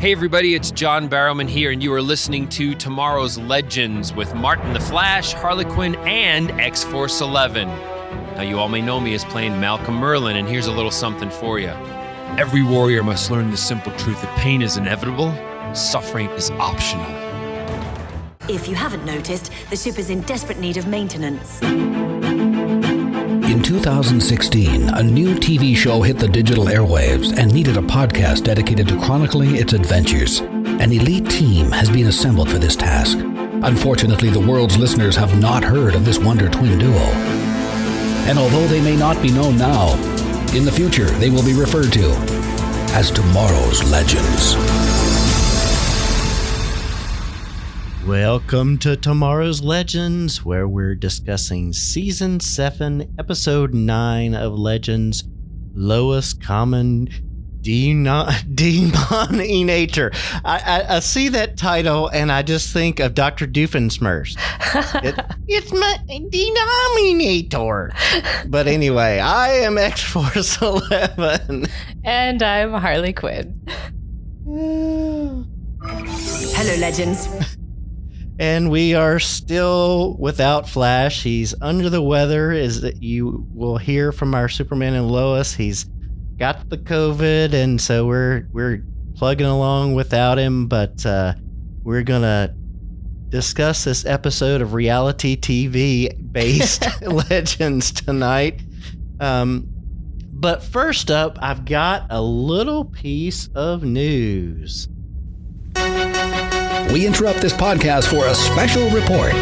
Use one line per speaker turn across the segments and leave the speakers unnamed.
Hey everybody, it's John Barrowman here, and you are listening to Tomorrow's Legends with Martin the Flash, Harley Quinn, and X-Force 11. Now you all may know me as playing Malcolm Merlin, and here's a little something for you. Every warrior must learn the simple truth that pain is inevitable, suffering is optional.
If you haven't noticed, the ship is in desperate need of maintenance.
In 2016, a new TV show hit the digital airwaves and needed a podcast dedicated to chronicling its adventures. An elite team has been assembled for this task. Unfortunately, the world's listeners have not heard of this Wonder Twin duo. And although they may not be known now, in the future they will be referred to as Tomorrow's Legends.
Welcome to Tomorrow's Legends, where we're discussing Season 7, Episode 9 of Legends, Lowest Common Demoninator. I see that title and I just think of Dr. Doofenshmirtz. It's my Denominator. But anyway, I am X-Force 11.
And I'm Harley Quinn.
Hello, Legends.
And we are still without Flash. He's under the weather, as you will hear from our Superman and Lois. He's got the COVID, and so we're plugging along without him. But we're gonna discuss this episode of reality TV-based Legends tonight. But first up, I've got a little piece of news.
We interrupt this podcast for a special report.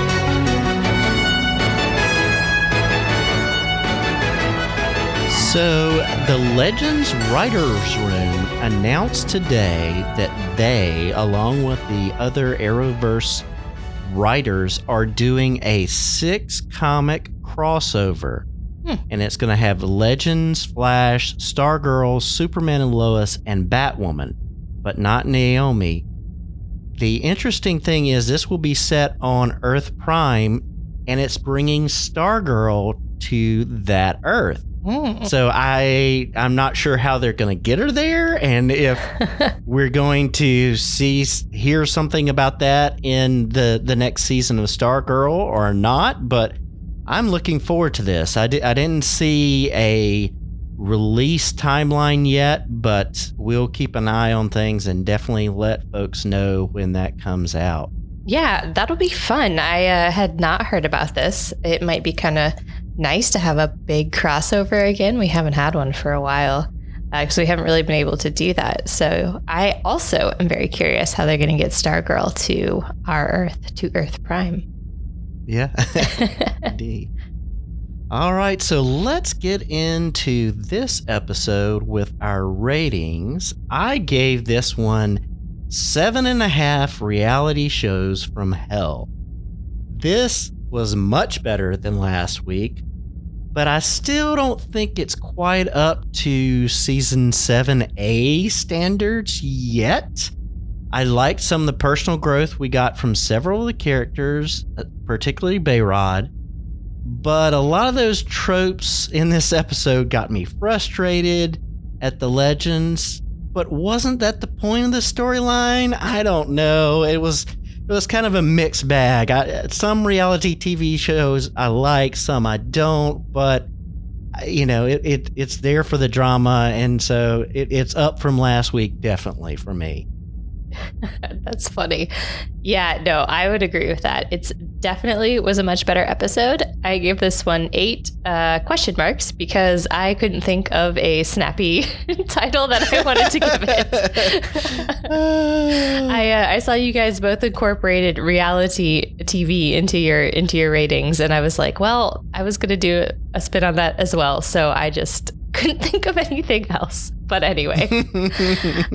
So, the Legends Writers Room announced today that they, along with the other Arrowverse writers, are doing a 6-comic crossover. And it's going to have Legends, Flash, Stargirl, Superman and Lois, and Batwoman, but not Naomi. The interesting thing is this will be set on Earth Prime, and it's bringing Stargirl to that Earth. So I'm not sure how they're going to get her there, and if we're going to hear something about that in the next season of Stargirl or not. But I'm looking forward to this. I didn't see a release timeline yet, but we'll keep an eye on things and definitely let folks know when that comes out.
Yeah, that'll be fun. I had not heard about this. It might be kind of nice to have a big crossover again. We haven't had one for a while because we haven't really been able to do that. So I also am very curious how they're going to get Stargirl to our Earth, to Earth Prime.
Yeah, indeed. All right, so let's get into this episode with our ratings. I gave this one 7.5 reality shows from hell. This was much better than last week, but I still don't think it's quite up to Season 7A standards yet. I liked some of the personal growth we got from several of the characters, particularly Bayrod. But a lot of those tropes in this episode got me frustrated at the Legends. But wasn't that the point of the storyline? I don't know. It was kind of a mixed bag. Some reality TV shows I like, some I don't. But you know, it's there for the drama, and so it's up from last week, definitely for me.
That's funny. Yeah, no, I would agree with that. It's definitely was a much better episode. I gave this one 8 question marks because I couldn't think of a snappy title that I wanted to give it. I saw you guys both incorporated reality TV into your ratings, and I was like, well, I was going to do a spin on that as well. So I just couldn't think of anything else. But anyway,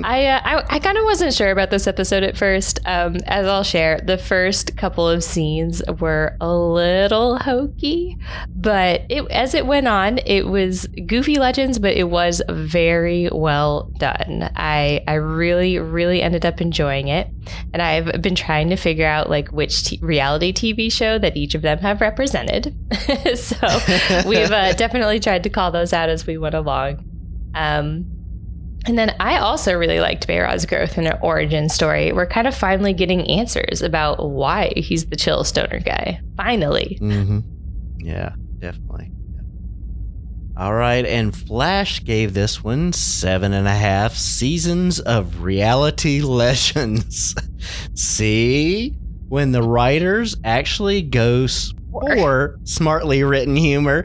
I kind of wasn't sure about this episode at first. As I'll share, the first couple of scenes were a little hokey, but as it went on, it was goofy Legends, but it was very well done. I really, really ended up enjoying it. And I've been trying to figure out like which reality TV show that each of them have represented. So we've definitely tried to call those out as we went along. And then I also really liked Bayrod's growth and origin story. We're kind of finally getting answers about why he's the chill stoner guy. Finally.
Mm-hmm. Yeah, definitely. All right, and Flash gave this one 7.5 seasons of reality legends. See? When the writers actually go for smartly written humor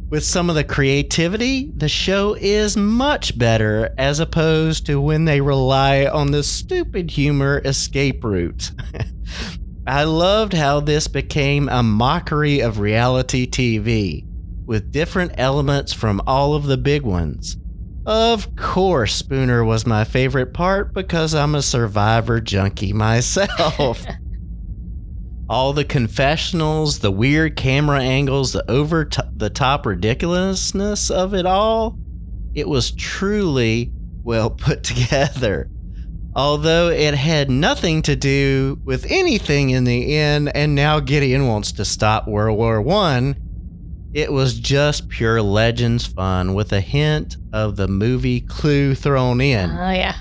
with some of the creativity, the show is much better as opposed to when they rely on the stupid humor escape route. I loved how this became a mockery of reality TV, with different elements from all of the big ones. Of course, Spooner was my favorite part because I'm a Survivor junkie myself. All the confessionals, the weird camera angles, the over-the-top ridiculousness of it all, it was truly well put together. Although it had nothing to do with anything in the end, and now Gideon wants to stop World War I, it was just pure Legends fun with a hint of the movie Clue thrown in.
Oh, yeah.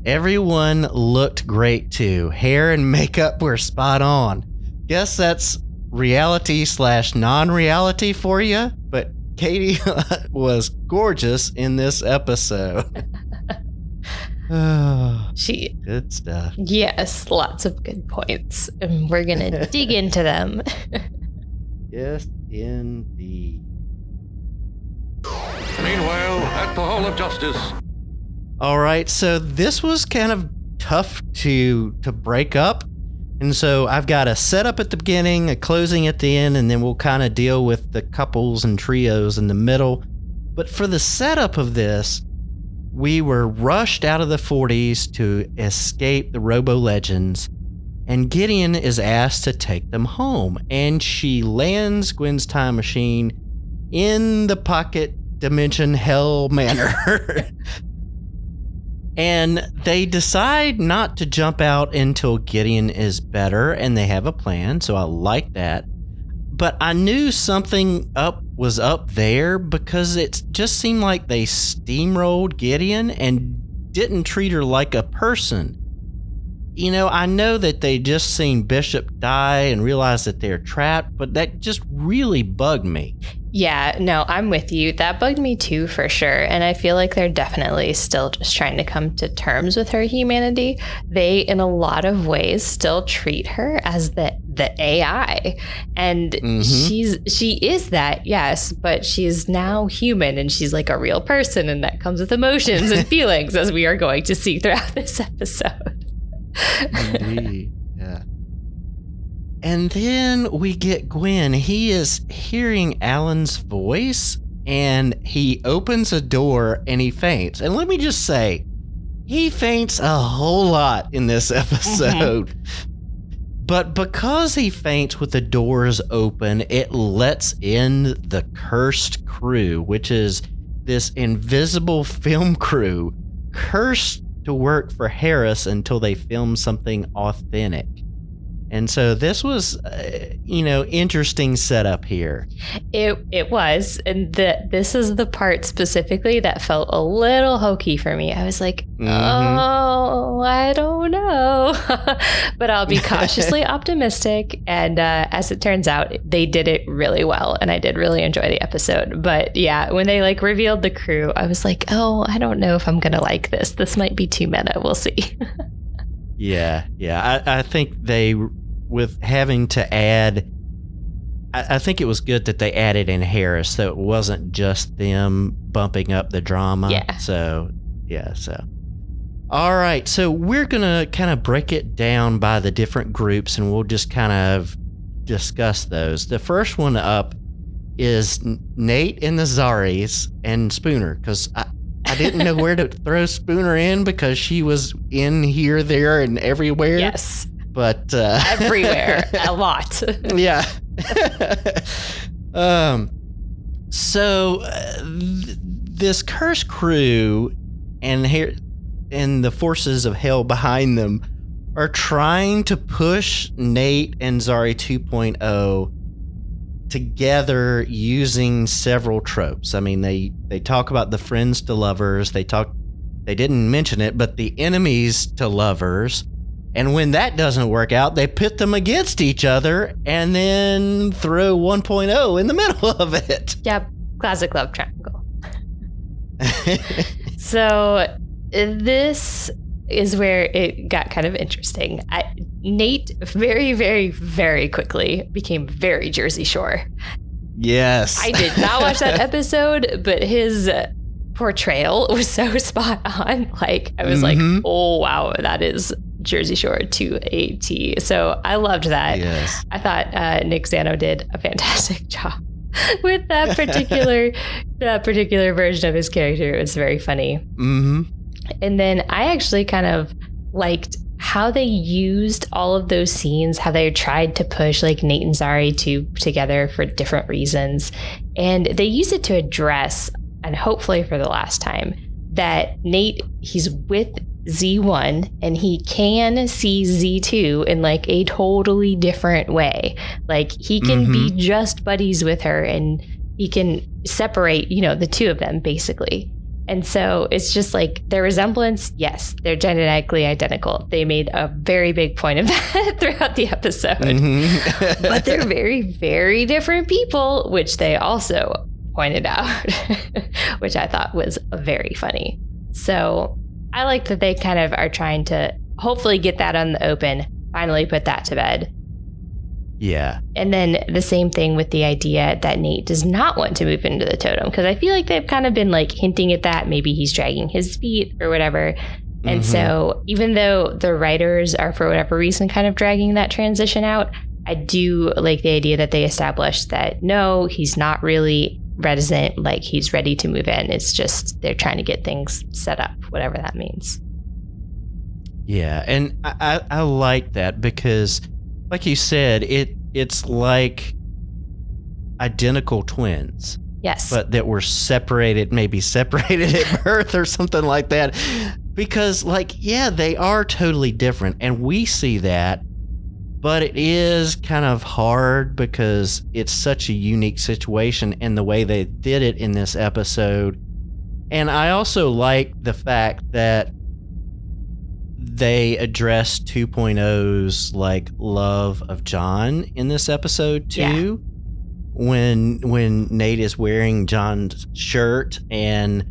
Everyone looked great too. Hair and makeup were spot on. Guess that's reality/non-reality for you, but Katie was gorgeous in this episode. Oh, good stuff.
Yes, lots of good points. And we're going to dig into them.
Yes, indeed.
Meanwhile, at the Hall of Justice.
All right, so this was kind of tough to break up. And so I've got a setup at the beginning, a closing at the end, and then we'll kind of deal with the couples and trios in the middle. But for the setup of this, we were rushed out of the 40s to escape the Robo-Legends, and Gideon is asked to take them home. And she lands Gwen's time machine in the pocket dimension hell manor. And they decide not to jump out until Gideon is better, and they have a plan, so I like that. But I knew something was up there because it just seemed like they steamrolled Gideon and didn't treat her like a person. You know, I know that they just seen Bishop die and realized that they're trapped, but that just really bugged me.
Yeah, no, I'm with you. That bugged me too, for sure. And I feel like they're definitely still just trying to come to terms with her humanity. They, in a lot of ways, still treat her as the AI. And she is that, yes, but she's now human and she's like a real person, and that comes with emotions and feelings, as we are going to see throughout this episode.
Indeed, yeah. And then we get Gwen. He is hearing Alan's voice, and he opens a door and he faints. And let me just say, he faints a whole lot in this episode. But because he faints with the doors open, it lets in the cursed crew, which is this invisible film crew, cursed to work for Harris until they film something authentic. And so this was, interesting setup here.
It was. And this is the part specifically that felt a little hokey for me. I was like, oh, I don't know. But I'll be cautiously optimistic. And as it turns out, they did it really well. And I did really enjoy the episode. But yeah, when they revealed the crew, I was like, oh, I don't know if I'm going to like this. This might be too meta. We'll see.
Yeah. I think with having to add, I think it was good that they added in Harris, so it wasn't just them bumping up the drama.
Yeah.
So. All right, so we're going to kind of break it down by the different groups, and we'll just kind of discuss those. The first one up is Nate and the Zaris and Spooner, because I didn't know where to throw Spooner in because she was in here, there, and everywhere.
Yes.
But
everywhere, a lot.
Yeah. So this cursed crew and the forces of hell behind them are trying to push Nate and Zari 2.0 together using several tropes. I mean, they talk about the friends to lovers. They didn't mention it, but the enemies to lovers. And when that doesn't work out, they pit them against each other and then throw 1.0 in the middle of it.
Yep. Classic love triangle. So this is where it got kind of interesting. Nate very, very, very quickly became very Jersey Shore.
Yes.
I did not watch that episode, but his portrayal was so spot on. Like, I was like, oh, wow, that is Jersey Shore to a T. So I loved that.
Yes.
I thought Nick Zano did a fantastic job with that particular version of his character. It was very funny.
Mm-hmm.
And then I actually kind of liked how they used all of those scenes, how they tried to push like Nate and Zari together for different reasons. And they used it to address, and hopefully for the last time, that Nate, he's with Z1 and he can see Z2 in like a totally different way. Like he can be just buddies with her and he can separate, the two of them basically. And so it's just like their resemblance, yes, they're genetically identical. They made a very big point of that throughout the episode. But they're very, very different people, which they also pointed out, which I thought was very funny. So I like that they kind of are trying to hopefully get that on the open, finally put that to bed.
Yeah.
And then the same thing with the idea that Nate does not want to move into the totem, because I feel like they've kind of been like hinting at that. Maybe he's dragging his feet or whatever. And so even though the writers are for whatever reason kind of dragging that transition out, I do like the idea that they established that no, he's not really reticent, like he's ready to move in. It's just they're trying to get things set up, whatever that means.
Yeah, and I like that because like you said, it's like identical twins.
Yes.
But that were separated at birth or something like that. Because they are totally different. And we see that, but it is kind of hard because it's such a unique situation and the way they did it in this episode. And I also like the fact that they address 2.0's love of John in this episode too. Yeah. When Nate is wearing John's shirt and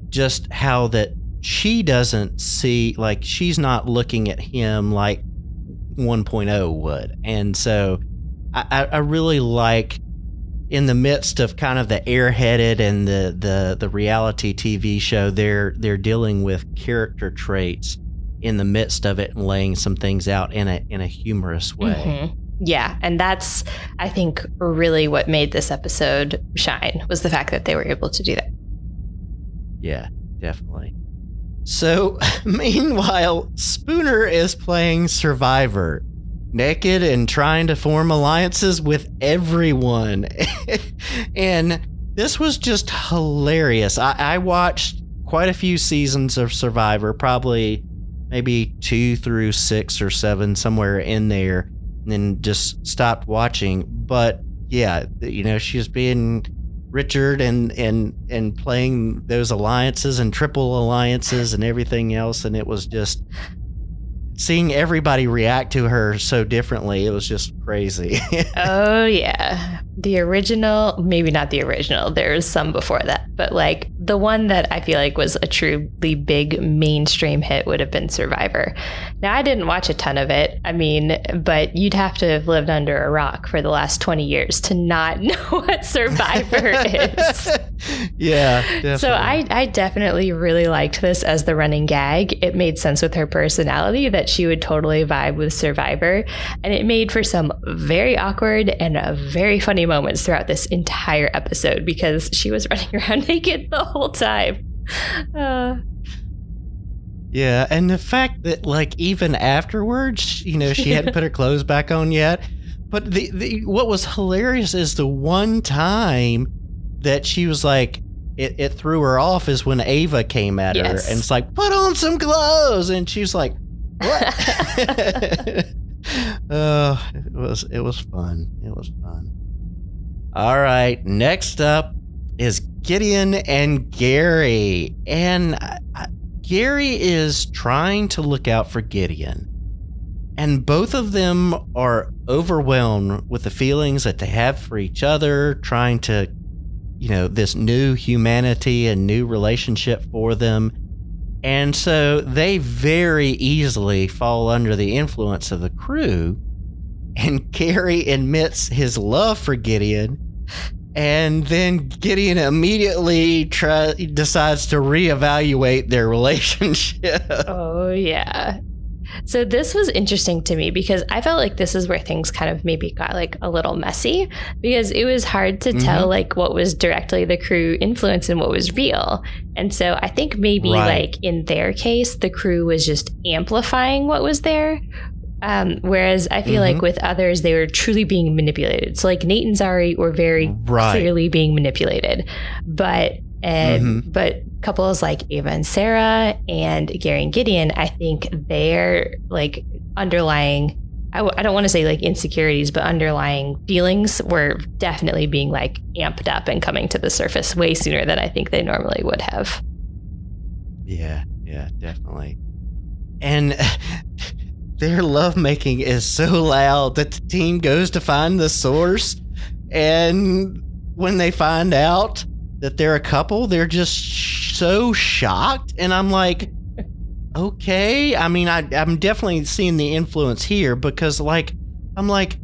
just how that she doesn't see, she's not looking at him like 1.0 would. And so I really like in the midst of kind of the airheaded and the reality TV show, they're dealing with character traits in the midst of it and laying some things out in a humorous way.
Mm-hmm. Yeah, and that's, I think, really what made this episode shine, was the fact that they were able to do that.
Yeah, definitely. So, meanwhile, Spooner is playing Survivor, naked and trying to form alliances with everyone. And this was just hilarious. I watched quite a few seasons of Survivor, probably maybe 2 through 6 or 7, somewhere in there, and then just stopped watching. But yeah, she's being Richard and playing those alliances and triple alliances and everything else, and it was just seeing everybody react to her so differently. It was just crazy.
Oh yeah, the original, maybe not the original, there's some before that, but the one that I feel like was a truly big mainstream hit would have been Survivor. Now, I didn't watch a ton of it, but you'd have to have lived under a rock for the last 20 years to not know what Survivor is.
Yeah, definitely.
So I definitely really liked this as the running gag. It made sense with her personality that she would totally vibe with Survivor, and it made for some very awkward and very funny moments throughout this entire episode because she was running around naked the whole time.
Yeah, and the fact that even afterwards, she hadn't put her clothes back on yet. But the what was hilarious is the one time that she was it threw her off is when Ava came at her, and it's put on some clothes, and she's like, what? Oh, it was fun. It was fun. All right, next up is Gideon and Gary. And Gary is trying to look out for Gideon. And both of them are overwhelmed with the feelings that they have for each other, trying to, this new humanity and new relationship for them. And so they very easily fall under the influence of the crew. And Gary admits his love for Gideon. And then Gideon immediately decides to reevaluate their relationship.
Oh, yeah. So this was interesting to me because I felt like this is where things kind of maybe got like a little messy, because it was hard to tell like what was directly the crew influence and what was real. And so I think maybe like in their case, the crew was just amplifying what was there. Whereas I feel like with others, they were truly being manipulated. So like Nate and Zari were very clearly being manipulated, but couples like Ava and Sarah and Gary and Gideon, I think they're like underlying, I don't want to say like insecurities, but underlying feelings were definitely being like amped up and coming to the surface way sooner than I think they normally would have.
Yeah, definitely. And their lovemaking is so loud that the team goes to find the source. And when they find out that they're a couple, they're just so shocked. And I'm like, okay. I mean, I'm definitely seeing the influence here because I'm like,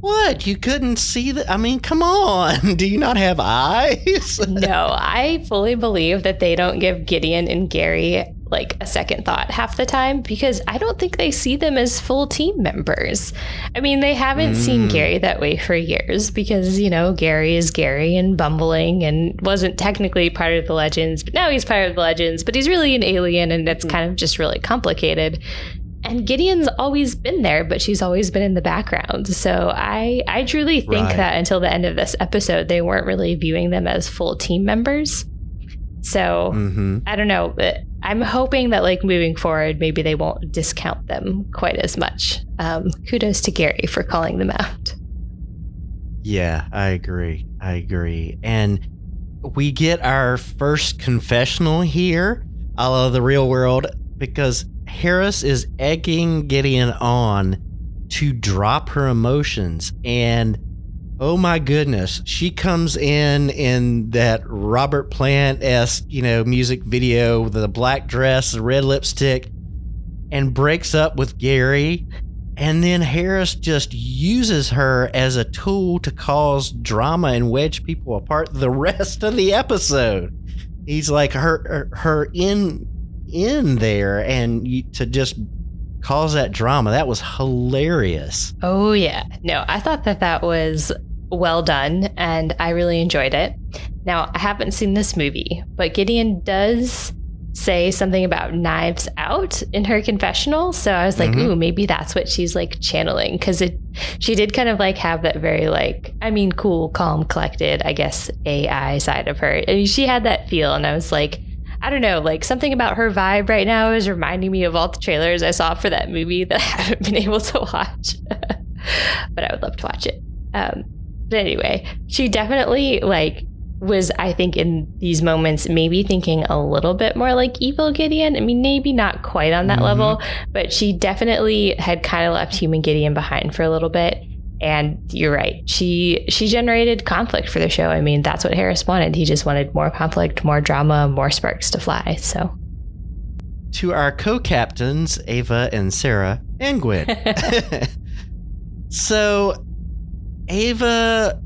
what? You couldn't see that? I mean, come on. Do you not have eyes?
No, I fully believe that they don't give Gideon and Gary like a second thought half the time, because I don't think they see them as full team members. I mean, they haven't seen Gary that way for years because, Gary is Gary and bumbling and wasn't technically part of the Legends, but now he's part of the Legends, but he's really an alien and it's kind of just really complicated. And Gideon's always been there, but she's always been in the background. So I truly think that until the end of this episode, they weren't really viewing them as full team members. So I don't know, but I'm hoping that like moving forward, maybe they won't discount them quite as much. Kudos to Gary for calling them out.
Yeah, I agree. And we get our first confessional here, a la the real world, because Harris is egging Gideon on to drop her emotions. And oh my goodness, she comes in that Robert Plant-esque, music video with the black dress, the red lipstick, and breaks up with Gary. And then Harris just uses her as a tool to cause drama and wedge people apart the rest of the episode. He's like her in there and to just cause that drama. That was hilarious.
Oh yeah. No, I thought that was well done and I really enjoyed it. Now, I haven't seen this movie, but Gideon does say something about Knives Out in her confessional. So I was like, ooh, maybe that's what she's like channeling, because she did kind of like have that very like, cool, calm, collected, I guess, AI side of her. And she had that feel. And I was like, I don't know, like something about her vibe right now is reminding me of all the trailers I saw for that movie that I haven't been able to watch, but I would love to watch it. But anyway, she definitely like was, I think, in these moments, maybe thinking a little bit more like evil Gideon. I mean, maybe not quite on that level, but she definitely had kind of left human Gideon behind for a little bit. And you're right. She generated conflict for the show. I mean, that's what Harris wanted. He just wanted more conflict, more drama, more sparks to fly. So
to our co-captains, Ava and Sarah and Gwen. So Ava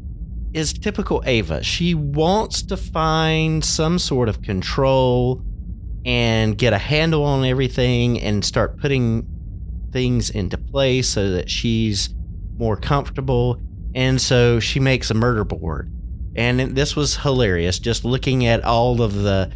is typical Ava. She wants to find some sort of control and get a handle on everything and start putting things into place so that she's more comfortable. And so she makes a murder board. And this was hilarious, just looking at all of the,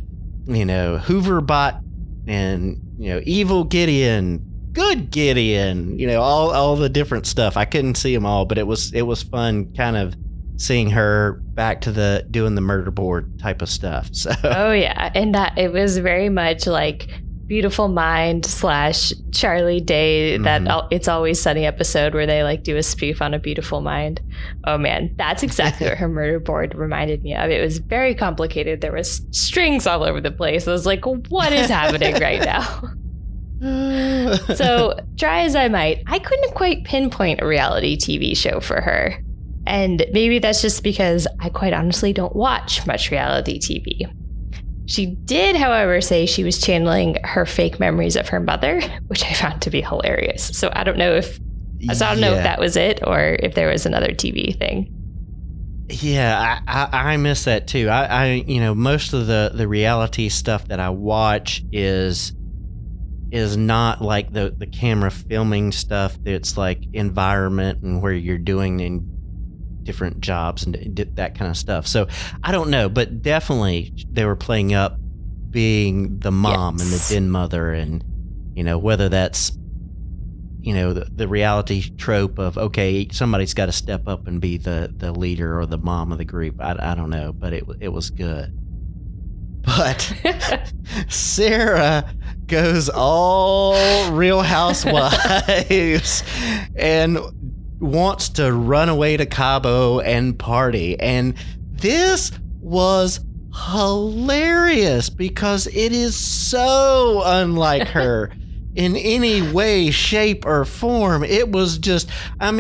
Hooverbot and, evil Gideon, good Gideon, all the different stuff. I couldn't see them all, but it was fun kind of seeing her back to doing the murder board type of stuff. So
oh yeah, and that it was very much like Beautiful Mind / Charlie Day, that It's Always Sunny episode where they like do a spoof on A Beautiful Mind. Oh man, that's exactly what her murder board reminded me of. It was very complicated. There was strings all over the place. I was like, what is happening right now? So try as I might, I couldn't quite pinpoint a reality TV show for her. And maybe that's just because I quite honestly don't watch much reality TV. She did, however, say she was channeling her fake memories of her mother, which I found to be hilarious. So I don't know if that was it or if there was another TV thing.
Yeah, I miss that too. I most of the reality stuff that I watch is not like the camera filming stuff. It's like environment and where you're doing in different jobs and that kind of stuff. So I don't know, but definitely they were playing up being the mom and the den mother, and whether that's the reality trope of, okay, somebody's got to step up and be the leader or the mom of the group. I don't know, but it was good. But Sarah goes all Real Housewives and wants to run away to Cabo and party. And this was hilarious because it is so unlike her in any way, shape, or form. It was just, I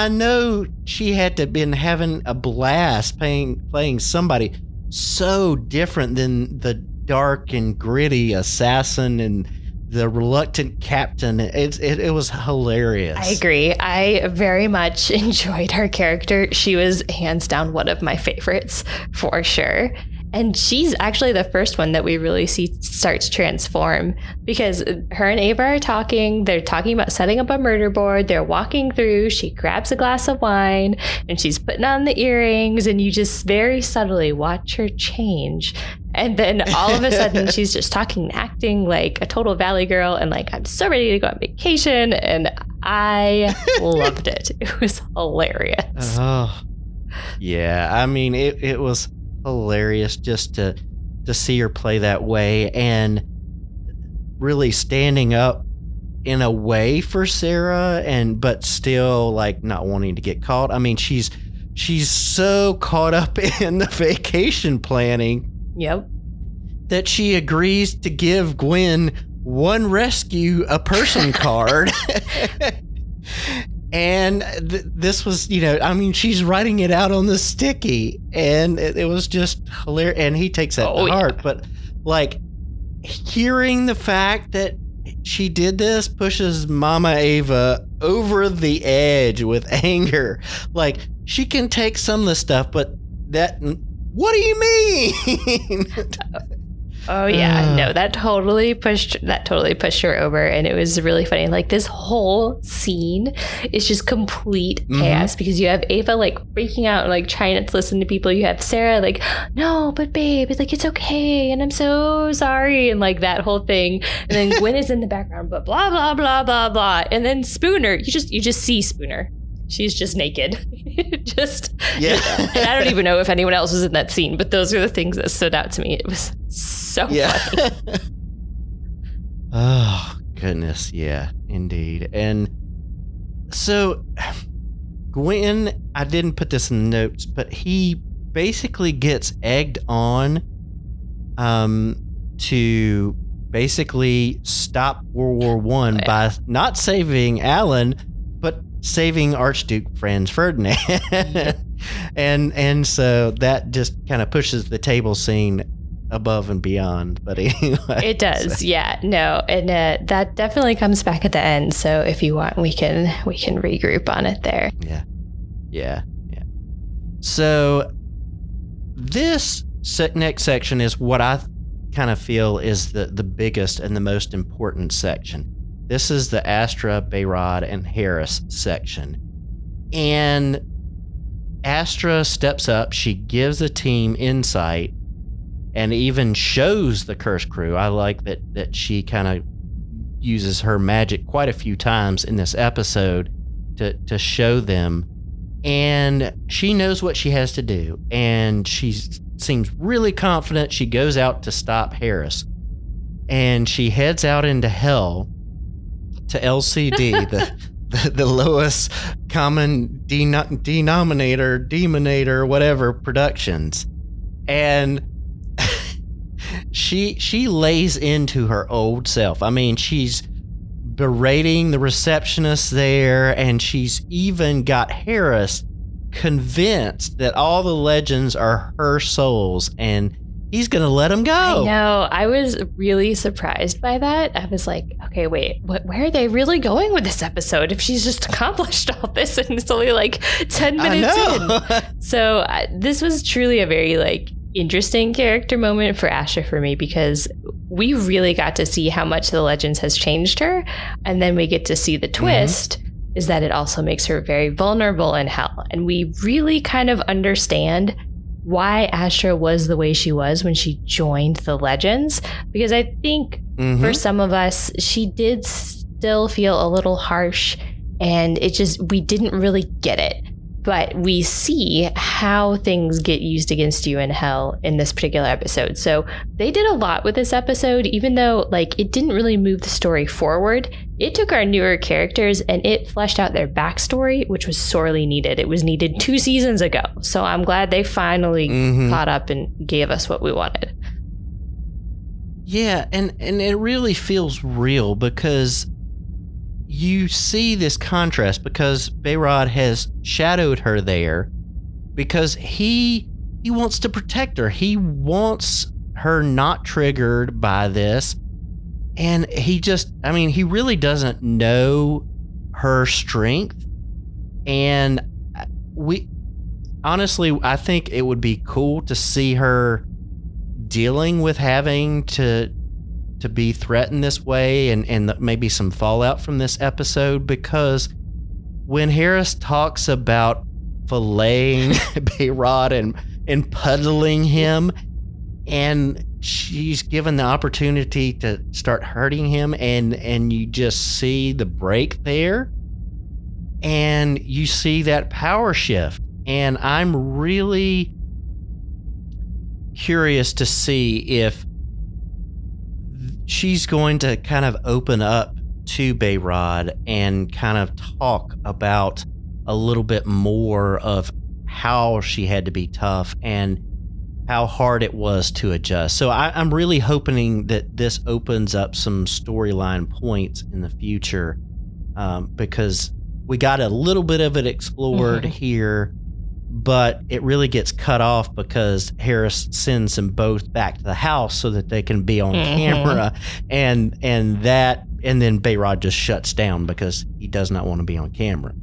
know she had to have been having a blast playing somebody so different than the dark and gritty assassin and the reluctant captain. It was hilarious.
I agree. I very much enjoyed her character. She was hands down one of my favorites for sure. And she's actually the first one that we really see start to transform, because her and Ava are talking. They're talking about setting up a murder board. They're walking through. She grabs a glass of wine and she's putting on the earrings, and you just very subtly watch her change. And then all of a sudden she's just talking and acting like a total Valley girl and like, I'm so ready to go on vacation. And I loved it. It was hilarious.
Oh, yeah. It was hilarious just to see her play that way and really standing up in a way for Sarah, but still like not wanting to get caught. She's so caught up in the vacation planning.
Yep.
That she agrees to give Gwen one rescue a person card. And this was, she's writing it out on the sticky, and it was just hilarious. And he takes that to heart. But like hearing the fact that she did this pushes Mama Ava over the edge with anger. Like, she can take some of the stuff, but what do you mean?
Oh yeah, no, that totally pushed her over, and it was really funny. Like, this whole scene is just complete chaos because you have Ava like freaking out and like trying not to listen to people. You have Sarah like, no, but babe, it's like, it's okay, and I'm so sorry, and like that whole thing. And then Gwen is in the background, but blah blah blah blah blah. And then Spooner, you just see Spooner. She's just naked. And I don't even know if anyone else was in that scene, but those are the things that stood out to me. It was so funny.
Oh, goodness. Yeah, indeed. And so Gwen, I didn't put this in the notes, but he basically gets egged on to basically stop World War I by not saving Alan, but saving Archduke Franz Ferdinand. and so that just kind of pushes the table scene above and beyond. But anyway,
it does. So. Yeah, no, and that definitely comes back at the end. So if you want, we can regroup on it there.
Yeah. So this next section is what I kind of feel is the biggest and the most important section. This is the Astra, Behrad, and Harris section. And Astra steps up. She gives the team insight and even shows the Curse Crew. I like that she kind of uses her magic quite a few times in this episode to show them. And she knows what she has to do. And she seems really confident. She goes out to stop Harris. and she heads out into hell to LCD, the lowest common denominator, Demoninator, whatever productions. And she lays into her old self. I mean, she's berating the receptionist there, and she's even got Harris convinced that all the legends are her souls, and he's gonna let them go.
I know. I was really surprised by that. I was like, okay, wait, where are they really going with this episode if she's just accomplished all this and it's only like 10 minutes in? So this was truly a very like interesting character moment for Asha for me, because we really got to see how much the Legends has changed her. And then we get to see the twist is that it also makes her very vulnerable in hell. And we really kind of understand why Asha was the way she was when she joined the Legends, because I think for some of us, she did still feel a little harsh, and we didn't really get it. But we see how things get used against you in hell in this particular episode. So they did a lot with this episode, even though like it didn't really move the story forward. It took our newer characters and it fleshed out their backstory, which was sorely needed. It was needed 2 seasons ago. So I'm glad they finally caught up and gave us what we wanted.
Yeah, and it really feels real, because you see this contrast, because Behrad has shadowed her there because he wants to protect her. He wants her not triggered by this. And he really doesn't know her strength. And I think it would be cool to see her dealing with having to be threatened this way, and maybe some fallout from this episode, because when Harris talks about filleting Behrad and puddling him, and she's given the opportunity to start hurting him, and you just see the break there, and you see that power shift. And I'm really curious to see if she's going to kind of open up to Behrad and kind of talk about a little bit more of how she had to be tough and how hard it was to adjust. So I'm really hoping that this opens up some storyline points in the future, because we got a little bit of it explored here, but it really gets cut off because Harris sends them both back to the house so that they can be on camera, and then Behrad just shuts down because he does not want to be on camera.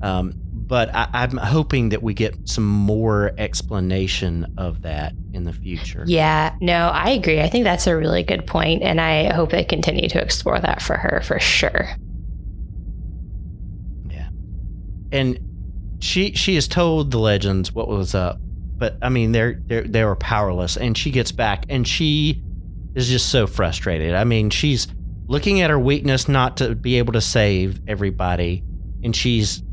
But I'm hoping that we get some more explanation of that in the future.
Yeah, no, I agree. I think that's a really good point, and I hope they continue to explore that for her for sure.
Yeah, and she has told the Legends what was up, but I mean they were powerless, and she gets back and she is just so frustrated. I mean, she's looking at her weakness not to be able to save everybody, and she's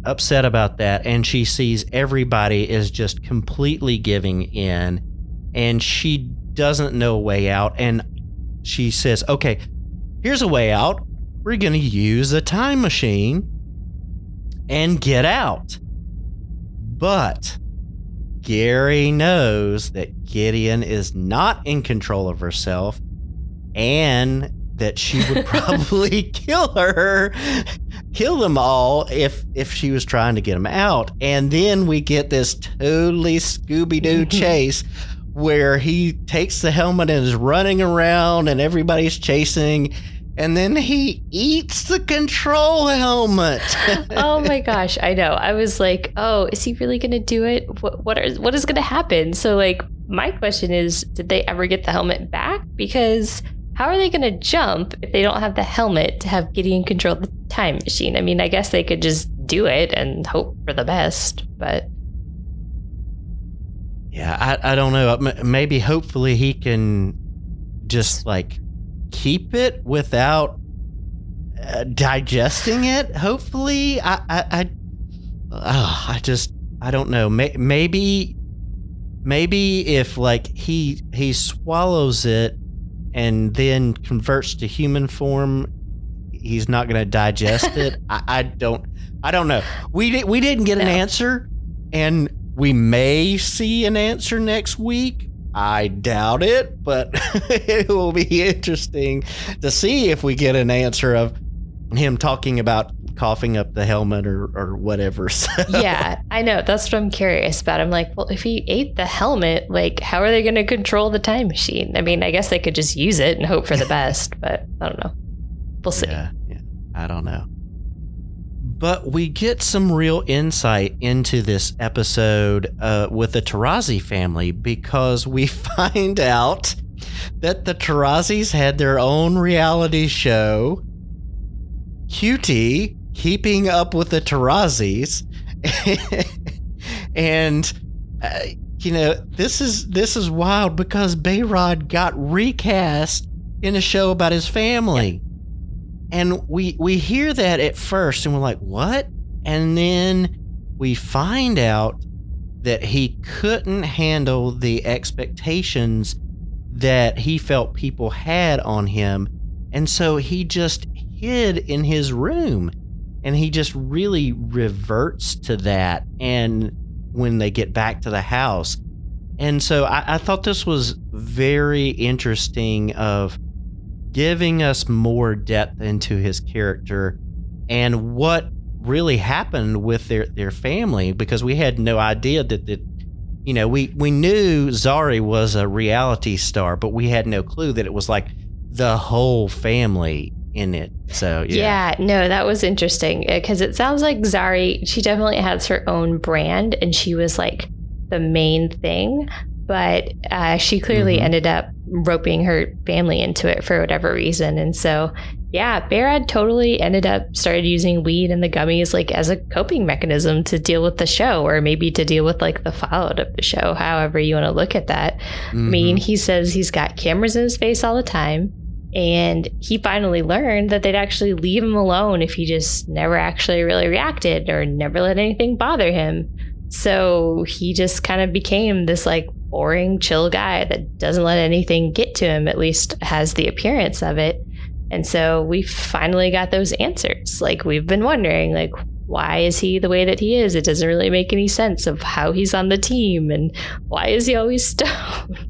upset about that, and she sees everybody is just completely giving in, and she doesn't know a way out, and she says, okay, here's a way out. We're gonna use a time machine and get out. But Gary knows that Gideon is not in control of herself, and that she would probably kill them all if she was trying to get them out. And then we get this totally Scooby-Doo chase where he takes the helmet and is running around and everybody's chasing, and then he eats the control helmet.
Oh my gosh, I know. I was like, oh, is he really going to do it? What is going to happen? So like, my question is, did they ever get the helmet back? Because how are they going to jump if they don't have the helmet to have Gideon control the time machine? I mean, I guess they could just do it and hope for the best, but...
Yeah, I don't know. Maybe hopefully he can just like keep it without digesting it. Hopefully, I don't know. Maybe if like he swallows it and then converts to human form, he's not going to digest it. I don't know. We didn't get an answer, and we may see an answer next week. I doubt it, but it will be interesting to see if we get an answer of him talking about coughing up the helmet or whatever. So.
Yeah, I know. That's what I'm curious about. I'm like, well, if he ate the helmet, like, how are they going to control the time machine? I mean, I guess they could just use it and hope for the best, but I don't know. We'll see.
Yeah, I don't know. But we get some real insight into this episode with the Tarazi family, because we find out that the Tarazis had their own reality show, QT, Keeping Up with the Tarazis. And, this is wild, because Bayrod got recast in a show about his family. And we hear that at first and we're like, what? And then we find out that he couldn't handle the expectations that he felt people had on him. And so he just hid in his room, and he just really reverts to that. And when they get back to the house. And so I thought this was very interesting, of giving us more depth into his character and what really happened with their family, because we had no idea that we knew Zari was a reality star, but we had no clue that it was like the whole family in it. So
yeah, no, that was interesting, because it sounds like Zari, she definitely has her own brand, and she was like the main thing, but she clearly ended up roping her family into it for whatever reason. And so, yeah, Bayrod totally started using weed and the gummies like as a coping mechanism to deal with the show, or maybe to deal with like the fallout of the show, however you want to look at that. I mean, he says he's got cameras in his face all the time, and he finally learned that they'd actually leave him alone if he just never actually really reacted or never let anything bother him. So he just kind of became this like boring, chill guy that doesn't let anything get to him, at least has the appearance of it. And so we finally got those answers. Like, we've been wondering, like, why is he the way that he is? It doesn't really make any sense of how he's on the team, and why is he always stoned?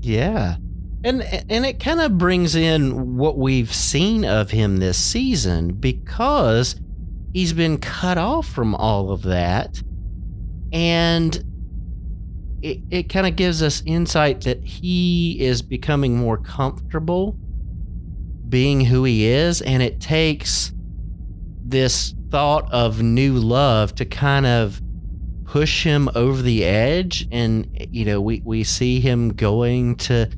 Yeah. And it kind of brings in what we've seen of him this season, because he's been cut off from all of that. And it kind of gives us insight that he is becoming more comfortable being who he is. And it takes this thought of new love to kind of push him over the edge. And, we see him going to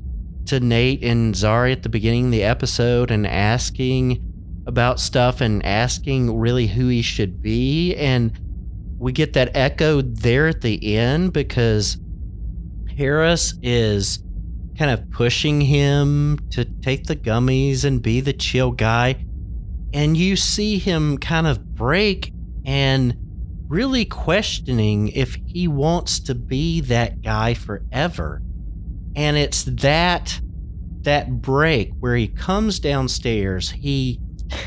Nate and Zari at the beginning of the episode and asking about stuff and asking really who he should be. And we get that echoed there at the end, because Harris is kind of pushing him to take the gummies and be the chill guy. And you see him kind of break and really questioning if he wants to be that guy forever. And it's that break where he comes downstairs, he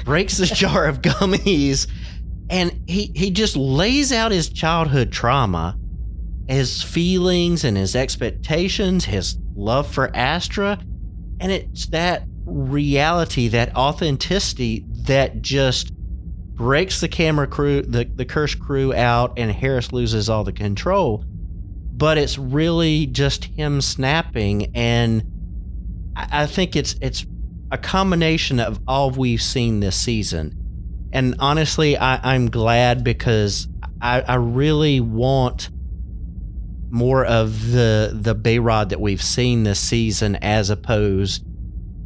breaks the jar of gummies, and he just lays out his childhood trauma, his feelings and his expectations, his love for Astra. And it's that reality, that authenticity that just breaks the camera crew, the Curse crew out, and Harris loses all the control. But it's really just him snapping. And I think it's a combination of all we've seen this season. And honestly, I'm glad, because I really want more of the Bayrod that we've seen this season, as opposed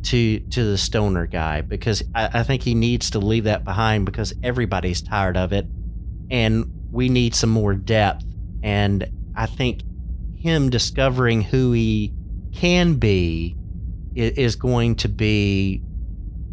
to the stoner guy, because I think he needs to leave that behind, because everybody's tired of it, and we need some more depth. And I think him discovering who he can be is going to be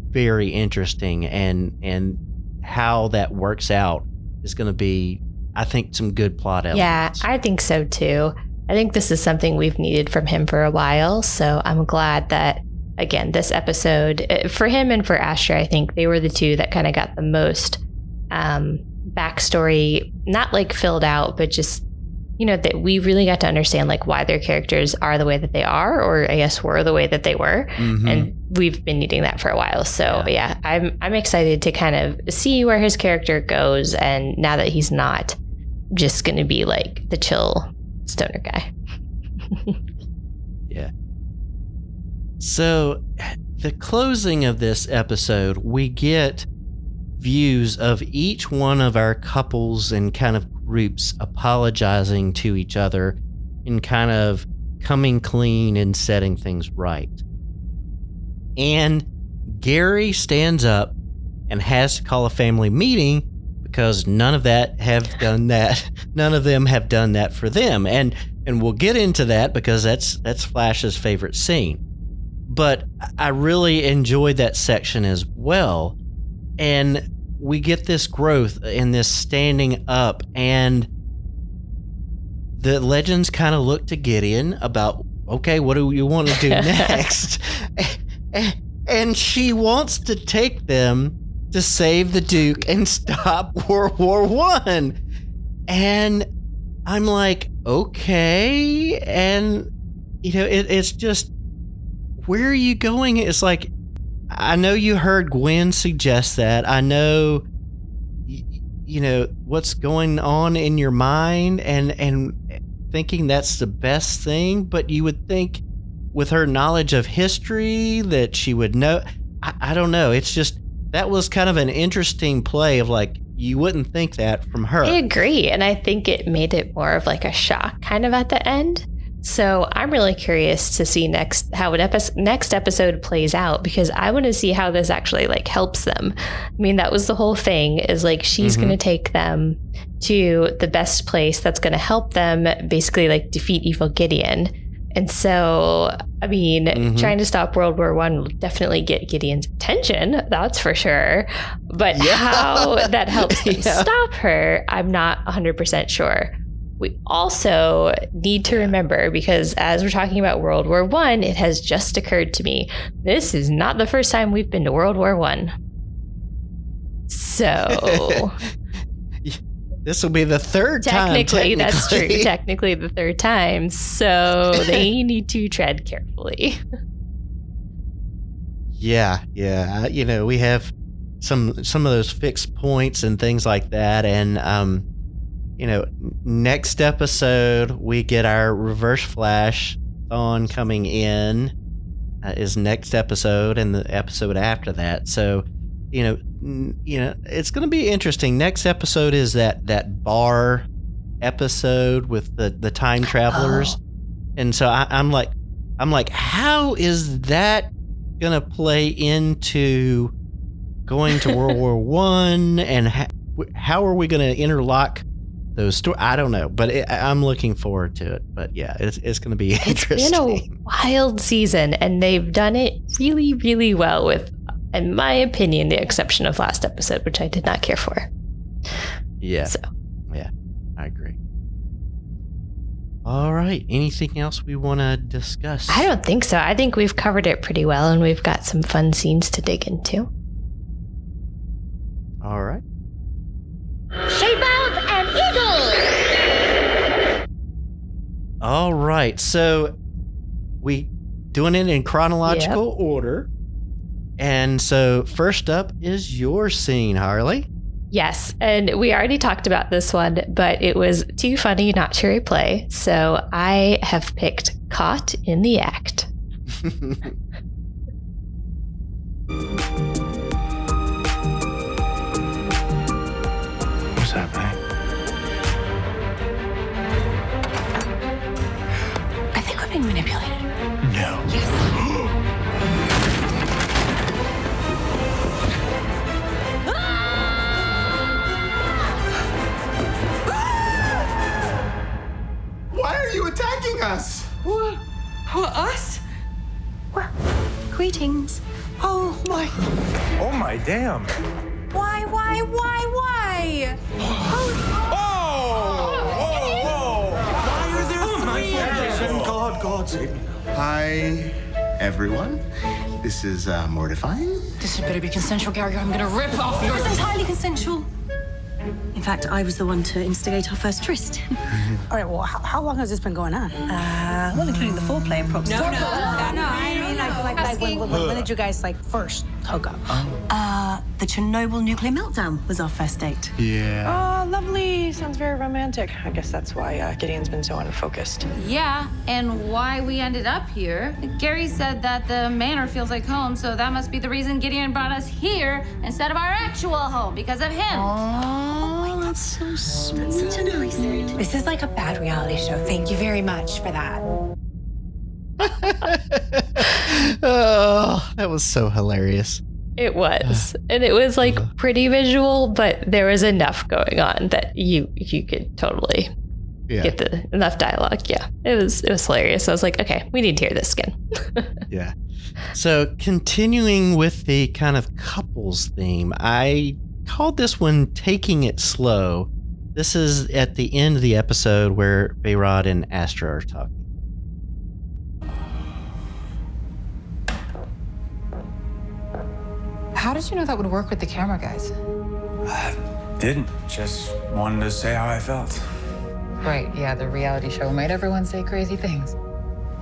very interesting, and how that works out is going to be, I think, some good plot elements.
Yeah, I think so too. I think this is something we've needed from him for a while. So I'm glad that, again, this episode, for him and for Astra, I think they were the two that kind of got the most backstory, not like filled out, but just, that we really got to understand like why their characters are the way that they are, or I guess were the way that they were. Mm-hmm. And we've been needing that for a while. So yeah, I'm excited to kind of see where his character goes. And now that he's not just going to be like the chill stoner guy.
Yeah. So the closing of this episode, we get views of each one of our couples and kind of groups apologizing to each other and kind of coming clean and setting things right. And Gary stands up and has to call a family meeting because none of them have done that for them. And we'll get into that because that's Flash's favorite scene. But I really enjoyed that section as well. And we get this growth in this standing up, and the legends kind of look to Gideon about, okay, what do you want to do next? And she wants to take them to save the Duke and stop World War I. And I'm like, okay. And, it's just, where are you going? It's like, I know you heard Gwen suggest that. I know, what's going on in your mind and thinking that's the best thing. But you would think with her knowledge of history that she would know. I don't know. It's just, that was kind of an interesting play of like, you wouldn't think that from her.
I agree. And I think it made it more of like a shock kind of at the end. So I'm really curious to see how next episode plays out, because I want to see how this actually like helps them. I mean, that was the whole thing, is like she's going to take them to the best place that's going to help them basically like defeat evil Gideon. And so, I mean, trying to stop World War I will definitely get Gideon's attention, that's for sure. But how that helps them stop her, I'm not 100% sure. We also need to remember, because as we're talking about World War I, it has just occurred to me, this is not the first time we've been to World War I. So...
This will be the third time.
Technically, that's true. Technically the third time. So they need to tread carefully.
Yeah. We have some of those fixed points and things like that. And, next episode, we get our Reverse Flash Thawne coming in is next episode, and the episode after that. So, it's going to be interesting. Next episode is that bar episode with the time travelers. And so I'm like, how is that going to play into going to World War I, and how are we going to interlock those stories? I don't know, but I'm looking forward to it. But yeah, it's going to be interesting.
It's been a wild season, and they've done it really, really well with, in my opinion, the exception of last episode, which I did not care for.
Yeah.
So.
Yeah, I agree. All right. Anything else we want to discuss?
I don't think so. I think we've covered it pretty well, and we've got some fun scenes to dig into.
All right.
Shape out an eagle!
All right. So we doing it in chronological order. And so first up is your scene, Harley.
Yes, and we already talked about this one, but it was too funny not to replay. So I have picked Caught in the Act.
What's happening?
I think we're being manipulated.
No.
Yes.
Why are you attacking us?
What? Us?
Greetings.
Oh my.
Oh my damn.
Why?
Oh! Whoa! Whoa! Why are there three God save me. Hi, everyone. This is mortifying.
This had better be consensual, Gary. I'm gonna rip off your...
It was entirely consensual.
In fact, I was the one to instigate our first tryst.
All right, well, how long has this been going on?
Well, including the foreplay, approximately.
No, I mean, when did you guys, first hook up?
The Chernobyl nuclear meltdown was our first date.
Yeah.
Oh, lovely. Sounds very romantic. I guess that's why Gideon's been so unfocused.
Yeah, and why we ended up here. Gary said that the manor feels like home, so that must be the reason Gideon brought us here instead of our actual home, because of him.
Oh, that's so sweet. That's such a nice thing. This is like a bad reality show. Thank you very much for that.
Oh, that was so hilarious.
It was. And it was pretty visual, but there was enough going on that you could totally get enough dialogue. Yeah. It was hilarious. I was like, okay, we need to hear this again.
Yeah. So continuing with the kind of couples theme, I called this one Taking It Slow. This is at the end of the episode where Behrad and Astra are talking.
How did you know that would work with the camera guys?
I didn't. Just wanted to say how I felt.
Right, yeah, the reality show made everyone say crazy things.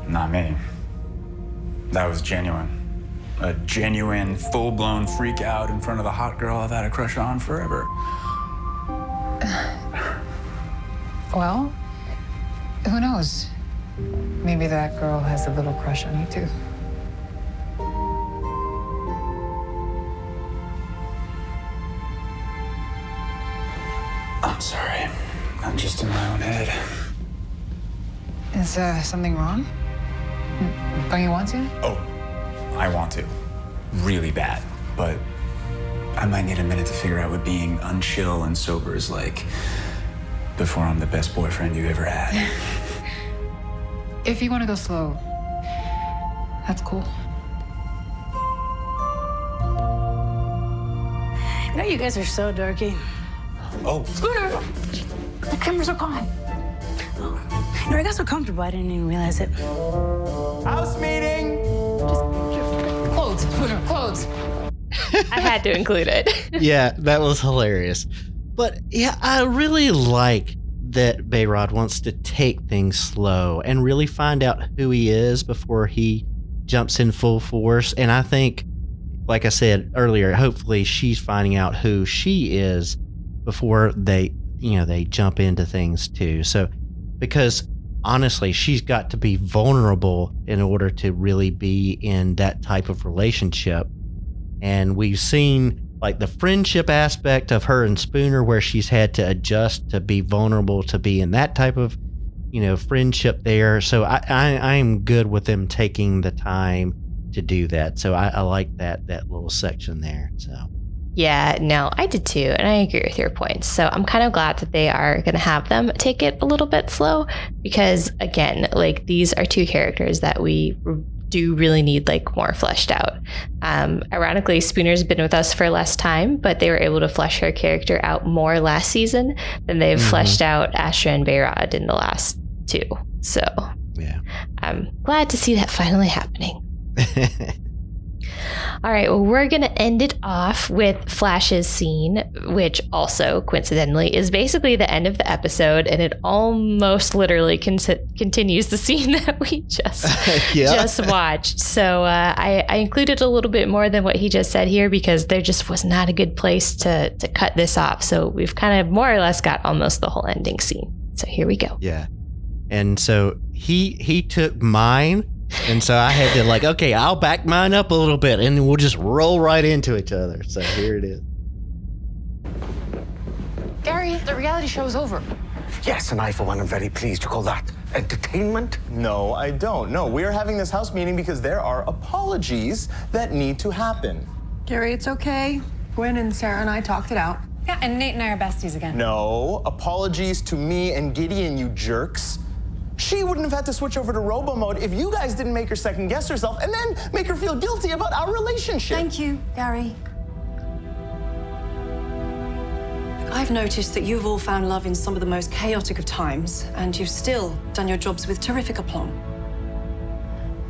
Not me. That was genuine. A genuine, full-blown freak out in front of the hot girl I've had a crush on forever.
Well, who knows? Maybe that girl has a little crush on you, too.
I'm sorry. I'm just in my own head.
Is something wrong? Don't you want to?
Oh, I want to. Really bad. But I might need a minute to figure out what being unchill and sober is like before I'm the best boyfriend you ever had.
If you want to go slow, that's cool.
You know, you guys are so dorky.
Oh.
Scooter! The cameras are gone. Oh. No, I got so comfortable, I didn't even realize it.
House meeting!
Clothes, Scooter, clothes.
I had to include it.
Yeah, that was hilarious. But yeah, I really like that Behrad wants to take things slow and really find out who he is before he jumps in full force. And I think, like I said earlier, hopefully she's finding out who she is before they jump into things too. So, because honestly, she's got to be vulnerable in order to really be in that type of relationship. And we've seen the friendship aspect of her and Spooner, where she's had to adjust to be vulnerable to be in that type of, friendship there. So I'm good with them taking the time to do that. So I like that little section there. So.
Yeah, no, I did too. And I agree with your points. So I'm kind of glad that they are going to have them take it a little bit slow because, again, these are two characters that we do really need more fleshed out. Ironically, Spooner's been with us for less time, but they were able to flesh her character out more last season than they've fleshed out Astra and Behrad in the last two. So yeah, I'm glad to see that finally happening. All right, well, we're going to end it off with Flash's scene, which also, coincidentally, is basically the end of the episode, and it almost literally continues the scene that we just watched. So I included a little bit more than what he just said here because there just was not a good place to cut this off. So we've kind of more or less got almost the whole ending scene. So here we go.
Yeah. And so he took mine. And so I had to okay, I'll back mine up a little bit and we'll just roll right into each other. So here it is.
Gary, the reality show is over.
Yes, and I, for one, am very pleased. You call that entertainment? No, I don't. No, we're having this house meeting because there are apologies that need to happen.
Gary, it's okay. Gwen and Sarah and I talked it out.
Yeah, and Nate and I are besties again.
No, apologies to me and Gideon, you jerks. She wouldn't have had to switch over to robo mode if you guys didn't make her second guess herself and then make her feel guilty about our relationship.
Thank you, Gary. I've noticed that you've all found love in some of the most chaotic of times, and you've still done your jobs with terrific aplomb.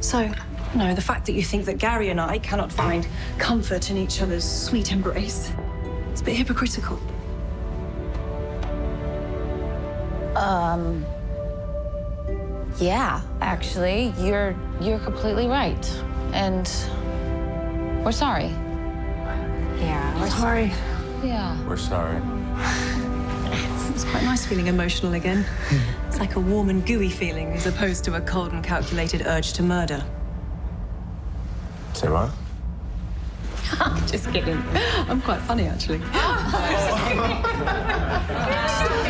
So, no, the fact that you think that Gary and I cannot find comfort in each other's sweet embrace, it's a bit hypocritical.
Yeah, actually, you're completely right. And we're sorry.
Yeah, we're sorry.
Yeah.
We're sorry.
It's quite nice feeling emotional again. It's like a warm and gooey feeling as opposed to a cold and calculated urge to murder.
Say what?
Just kidding. I'm quite funny, actually.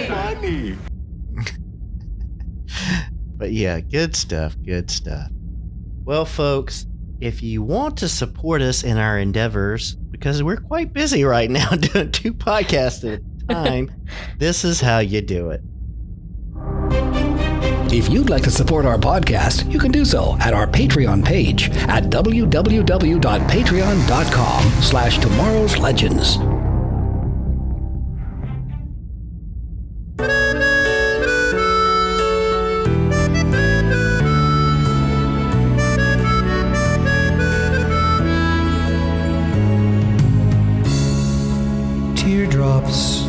Funny.
But yeah, good stuff. Well, folks, if you want to support us in our endeavors, because we're quite busy right now doing 2 podcasts at a time, this is how you do it.
If you'd like to support our podcast, you can do so at our Patreon page at www.patreon.com/tomorrowslegends.
Teardrops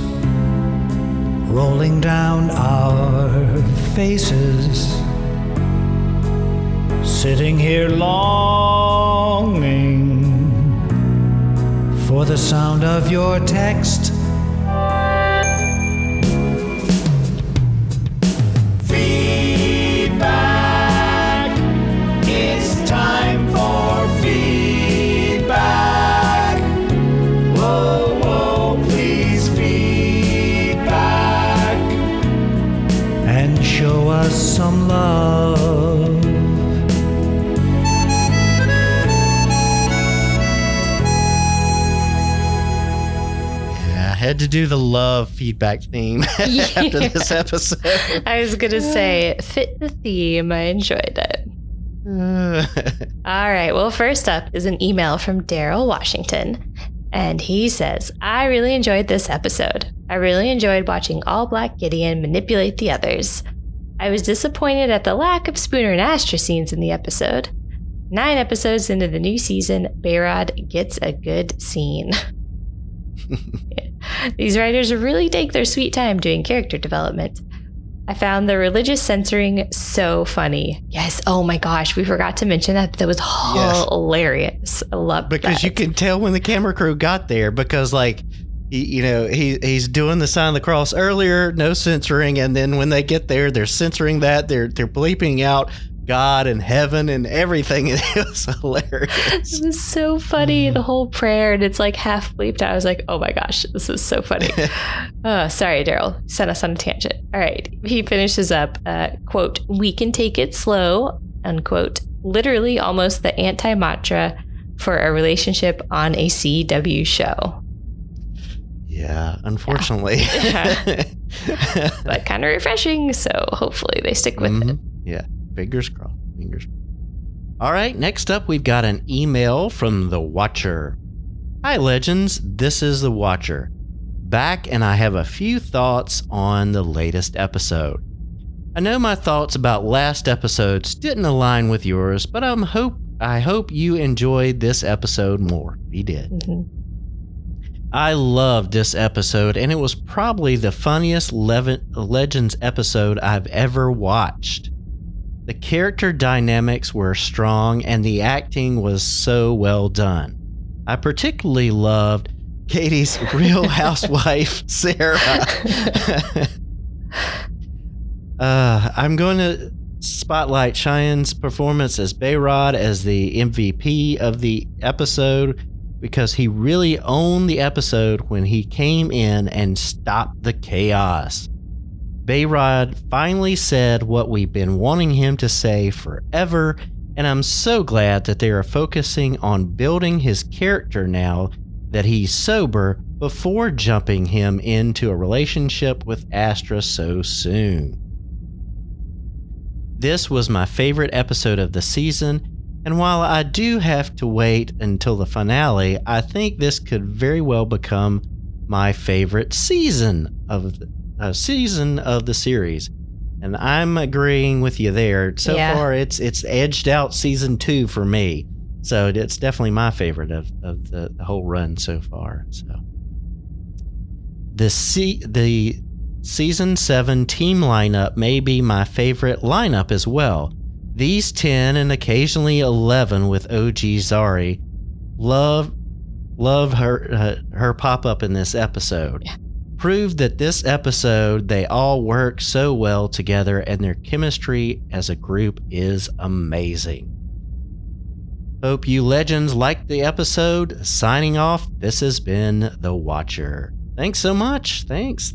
rolling down our faces, sitting here longing for the sound of your text. Feedback, it's time for feedback. Whoa, whoa, please feedback and show us some love.
Yeah, I had to do the love feedback theme after this episode.
I was going to say, fit the theme. I enjoyed it. All right. Well, first up is an email from Daryl Washington. And he says, I really enjoyed this episode. I really enjoyed watching all Black Gideon manipulate the others. I was disappointed at the lack of Spooner and Astra scenes in the episode. 9 episodes into the new season, Bayrod gets a good scene. These writers really take their sweet time doing character development. I found the religious censoring so funny. Yes, oh my gosh, we forgot to mention that. That was hilarious. I love that.
Because you can tell when the camera crew got there, because like, he's doing the sign of the cross earlier, no censoring, and then when they get there, they're censoring that. They're bleeping out God and heaven and everything. It was hilarious.
It was so funny, the whole prayer, and it's like half bleeped out. I was like, oh my gosh, this is so funny. Sorry, Daryl, sent us on a tangent. All right, he finishes up, quote, we can take it slow, unquote, literally almost the anti-mantra for a relationship on a CW show.
Yeah, unfortunately.
Yeah. But kind of refreshing, so hopefully they stick with it.
Yeah. Fingers crossed. All right, next up, we've got an email from The Watcher. Hi, Legends. This is The Watcher. Back, and I have a few thoughts on the latest episode. I know my thoughts about last episodes didn't align with yours, but I hope you enjoyed this episode more. We did. I loved this episode, and it was probably the funniest Legends episode I've ever watched. The character dynamics were strong, and the acting was so well done. I particularly loved Katie's Real Housewife, Sarah. I'm going to spotlight Cheyenne's performance as Bayrod as the MVP of the episode, because he really owned the episode when he came in and stopped the chaos. Bayrod finally said what we've been wanting him to say forever, and I'm so glad that they are focusing on building his character now that he's sober before jumping him into a relationship with Astra so soon. This was my favorite episode of the season, and while I do have to wait until the finale, I think this could very well become my favorite season of the series. And I'm agreeing with you there. So far, it's edged out season 2 for me. So it's definitely my favorite of the whole run so far. So the season 7 team lineup may be my favorite lineup as well. These 10 and occasionally 11 with OG Zari love her pop up in this episode.
Yeah.
Proved that this episode they all work so well together and their chemistry as a group is amazing. Hope you legends liked the episode. Signing off, this has been The Watcher. Thanks so much. Thanks.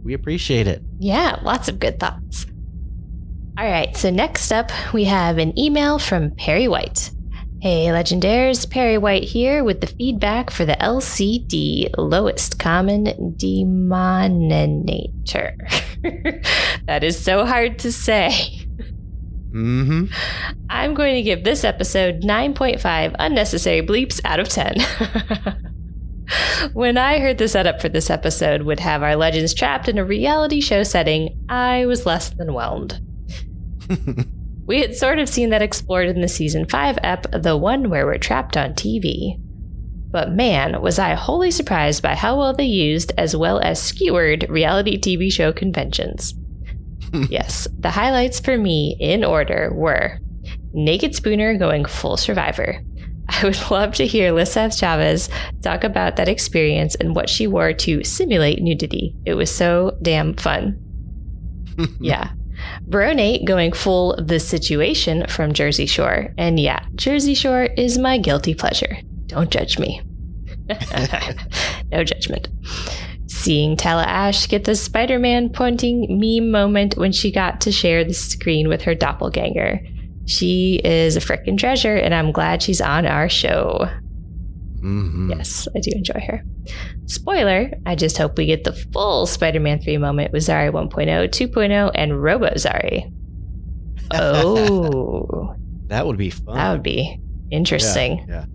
We appreciate it.
Yeah, lots of good thoughts. All right, so next up, we have an email from Perry White. Hey, Legendaires, Perry White here with the feedback for the LCD, lowest common Demoninator. That is so hard to say.
Mm-hmm.
I'm going to give this episode 9.5 unnecessary bleeps out of 10. When I heard the setup for this episode would have our legends trapped in a reality show setting, I was less than whelmed. We had sort of seen that explored in the season 5 ep, the one where we're trapped on TV. But man, was I wholly surprised by how well they used as well as skewered reality TV show conventions. Yes, the highlights for me, in order, were Naked Spooner going full Survivor. I would love to hear Lizeth Chavez talk about that experience and what she wore to simulate nudity. It was so damn fun. Yeah. Bro Nate going full The Situation from Jersey Shore. And yeah, Jersey Shore is my guilty pleasure. Don't judge me. No judgment. Seeing Tala Ash get the Spider-Man pointing meme moment when she got to share the screen with her doppelganger. She is a frickin' treasure, and I'm glad she's on our show.
Mm-hmm.
Yes, I do enjoy her. Spoiler, I just hope we get the full Spider-Man 3 moment with Zari 1.0, 2.0, and Robo Zari. Oh.
That would be fun.
That would be interesting.
Yeah.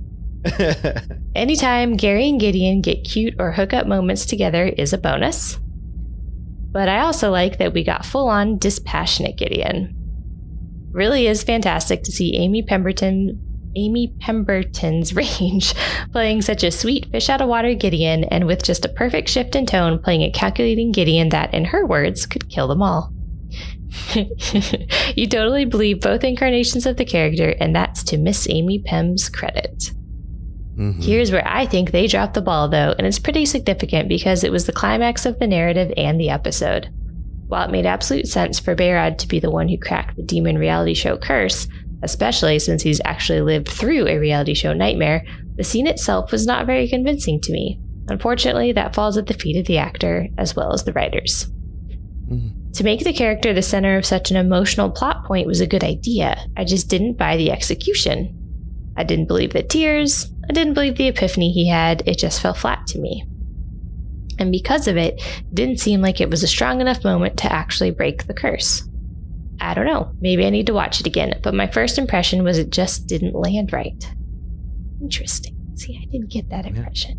Anytime Gary and Gideon get cute or hookup moments together is a bonus. But I also like that we got full-on dispassionate Gideon. Really is fantastic to see Amy Pemberton's range playing such a sweet fish out of water Gideon, and with just a perfect shift in tone playing a calculating Gideon that, in her words, could kill them all. You totally believe both incarnations of the character, and that's to Miss Amy Pem's credit.
Mm-hmm.
Here's where I think they dropped the ball, though, and it's pretty significant because it was the climax of the narrative and the episode. While it made absolute sense for Bayrod to be the one who cracked the demon reality show curse, especially since he's actually lived through a reality show nightmare, the scene itself was not very convincing to me. Unfortunately, that falls at the feet of the actor as well as the writers.
Mm-hmm.
To make the character the center of such an emotional plot point was a good idea. I just didn't buy the execution. I didn't believe the tears. I didn't believe the epiphany he had. It just fell flat to me. And because of it, it didn't seem like it was a strong enough moment to actually break the curse. I don't know, maybe I need to watch it again, but my first impression was it just didn't land right. Interesting. See, I didn't get that impression.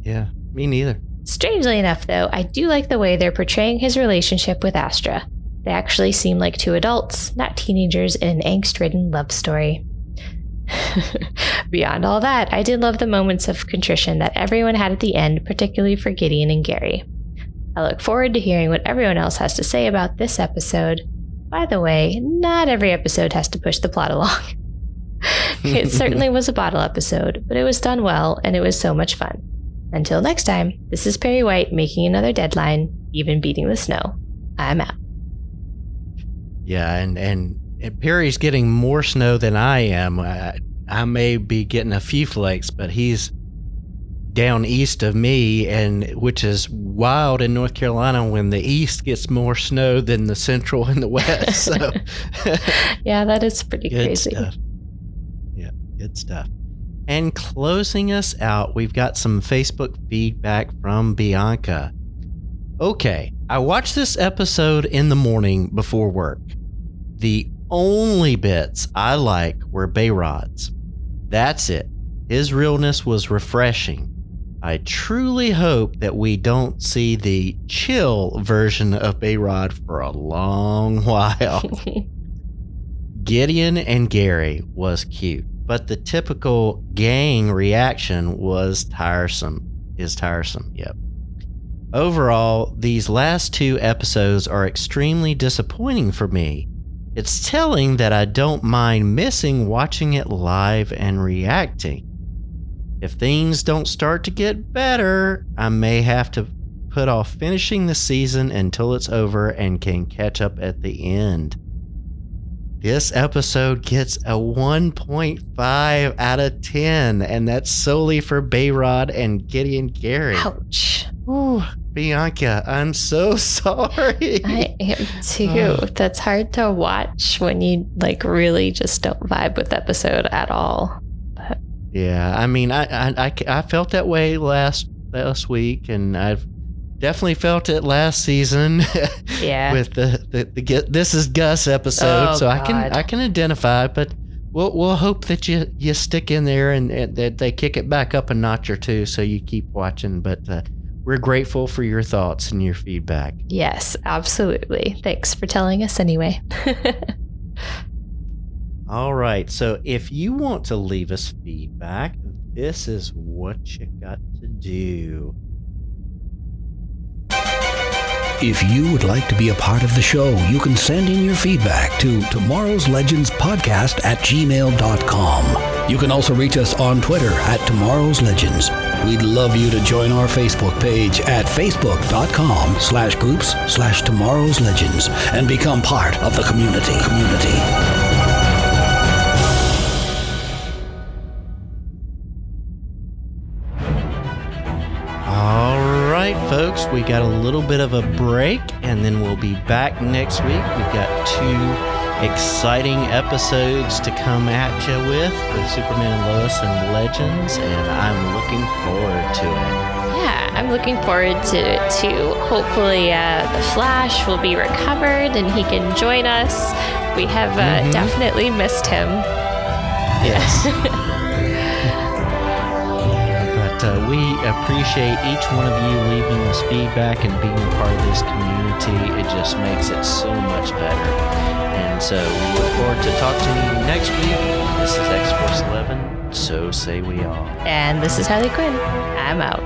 Yeah, me neither.
Strangely enough, though, I do like the way they're portraying his relationship with Astra. They actually seem like two adults, not teenagers, in an angst-ridden love story. Beyond all that, I did love the moments of contrition that everyone had at the end, particularly for Gideon and Gary. I look forward to hearing what everyone else has to say about this episode. By the way, not every episode has to push the plot along. It certainly was a bottle episode, but it was done well, and it was so much fun. Until next time, this is Perry White making another deadline, even beating the snow. I'm out.
Yeah, and Perry's getting more snow than I am. I may be getting a few flakes, but he's down east of me, and which is wild in North Carolina when the east gets more snow than the central and the west. So
yeah, that is pretty
good
crazy.
Stuff. Yeah, good stuff. And closing us out, we've got some Facebook feedback from Bianca. Okay, I watched this episode in the morning before work. The only bits I like were Bayrod's. That's it. His realness was refreshing. I truly hope that we don't see the chill version of Bayrod for a long while. Gideon and Gary was cute, but the typical gang reaction was tiresome. Yep. Overall, these last 2 episodes are extremely disappointing for me. It's telling that I don't mind missing watching it live and reacting. If things don't start to get better, I may have to put off finishing the season until it's over and can catch up at the end. This episode gets a 1.5 out of 10, and that's solely for Bayrod and Gideon Gary.
Ouch.
Ooh, Bianca, I'm so sorry.
I am too. That's hard to watch when you really just don't vibe with the episode at all. But
yeah, I mean, I felt that way last week, and I've definitely felt it last season.
Yeah,
with the This Is Gus episode, so God. I can identify, but we'll hope that you stick in there and that they kick it back up a notch or two, so you keep watching. But we're grateful for your thoughts and your feedback.
Yes, absolutely. Thanks for telling us anyway.
All right, so if you want to leave us feedback, this is what you got to do.
If you would like to be a part of the show, you can send in your feedback to tomorrowslegendspodcast@gmail.com. You can also reach us on Twitter @tomorrowslegends. We'd love you to join our Facebook page at facebook.com/groups/tomorrowslegends and become part of the community.
All right, folks, we got a little bit of a break, and then we'll be back next week. We've got 2 exciting episodes to come at you with Superman and Lois and Legends, and I'm looking forward to it.
Yeah, I'm looking forward to hopefully the Flash will be recovered and he can join us. We have definitely missed him.
Yes. We appreciate each one of you leaving us feedback and being a part of this community. It just makes it so much better. And so we look forward to talking to you next week. This is X-Force 11, so say we all.
And this is Harley Quinn. I'm out.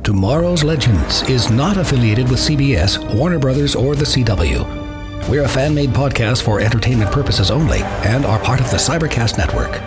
Tomorrow's Legends is not affiliated with CBS, Warner Brothers, or the CW. We're a fan-made podcast for entertainment purposes only and are part of the Cybercast Network.